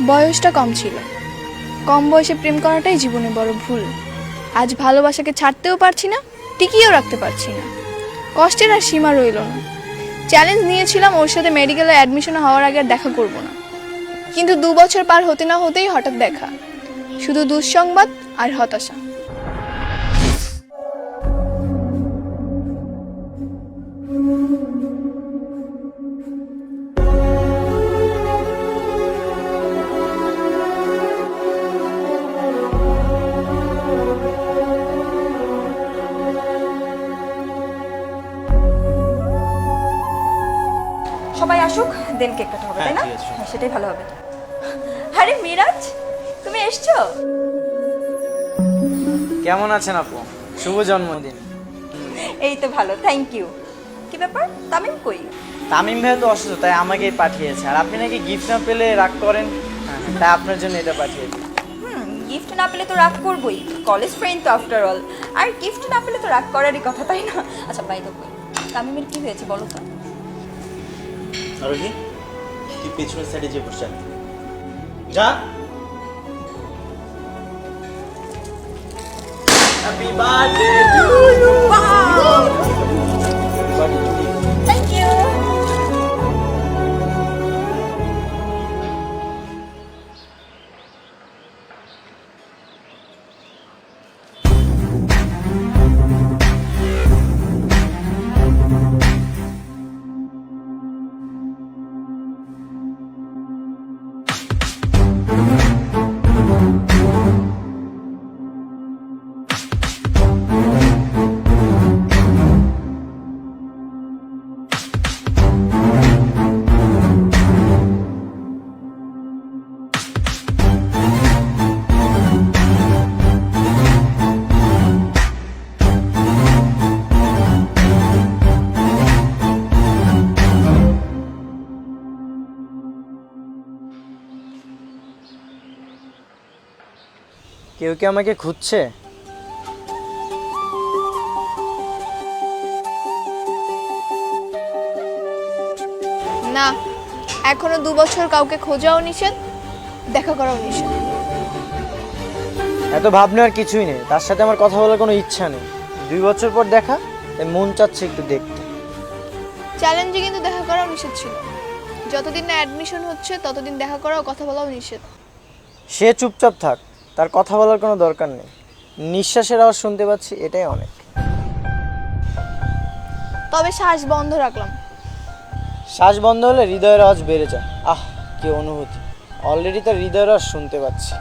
বয়সটা কম ছিল, কম বয়সে প্রেম করাটাই জীবনে বড় ভুল। আজ ভালোবাসাকে ছাড়তেও পারছি না, টিকিয়েও রাখতে পারছি না। কষ্টের আর সীমা রইল না। চ্যালেঞ্জ নিয়েছিলাম ওর সাথে মেডিকেলে অ্যাডমিশন হওয়ার আগে আর দেখা করব না, কিন্তু 2 বছর পার হতে না হতেই হঠাৎ দেখা, শুধু দুঃসংবাদ আর হতাশা। সবাই আসুক, দেন কেক কাটা হবে, তাই না? হ্যাঁ, সেটাই ভালো হবে। আরে মিরাজ, তুমি এসছো? কেমন আছেন আপু? শুভ জন্মদিন। এই তো ভালো, থ্যাংক ইউ। কি ব্যাপার, তামিম কই? তামিম ভাই তো অসুস্থ, তাই আমাকেই পাঠিয়েছে। আর আপনি নাকি গিফট না পেলে রাগ করেন, তাই আপনার জন্য এটা পাঠিয়েছে। গিফট না পেলে তো রাগ করবই, কলেজ ফ্রেন্ড তো আফটার অল। আর গিফট না পেলে তো রাগ করারই কথা, তাই না? আচ্ছা বাই তো কই, তামিমের কি হয়েছে বলো তো? আরোহী, তুই পেছনের সাইডে যে বসে যা। Happy birthday to you. Thank you. কেউ কি আমাকে খুঁজছে? না, এখনো 2 বছর কাউকে খোঁজাও নিষেধ, দেখা করাও নিষেধ। এত ভাবনার কিছুই নেই, তার সাথে আমার কথা বলার কোনো ইচ্ছা নেই। 2 বছর পর দেখা, তাই মন চাচ্ছে একটু দেখতে। চ্যালেঞ্জে কিন্তু দেখা করাও নিষেধ ছিল। যতদিন না অ্যাডমিশন হচ্ছে ততদিন দেখা করাও কথা বলাও নিষেধ। সে চুপচাপ থাক, তার কথা বলার কোনো দরকার নেই। নিঃশ্বাসের আওয়াজ শুনতে পাচ্ছি, এটাই অনেক। তবে শ্বাস বন্ধ রাখলাম। শ্বাস বন্ধ হলে হৃদয়ের আওয়াজ বেড়ে যায়। আহ, কি অনুভূতি! অলরেডি তার হৃদয়ের আওয়াজ শুনতে পাচ্ছি।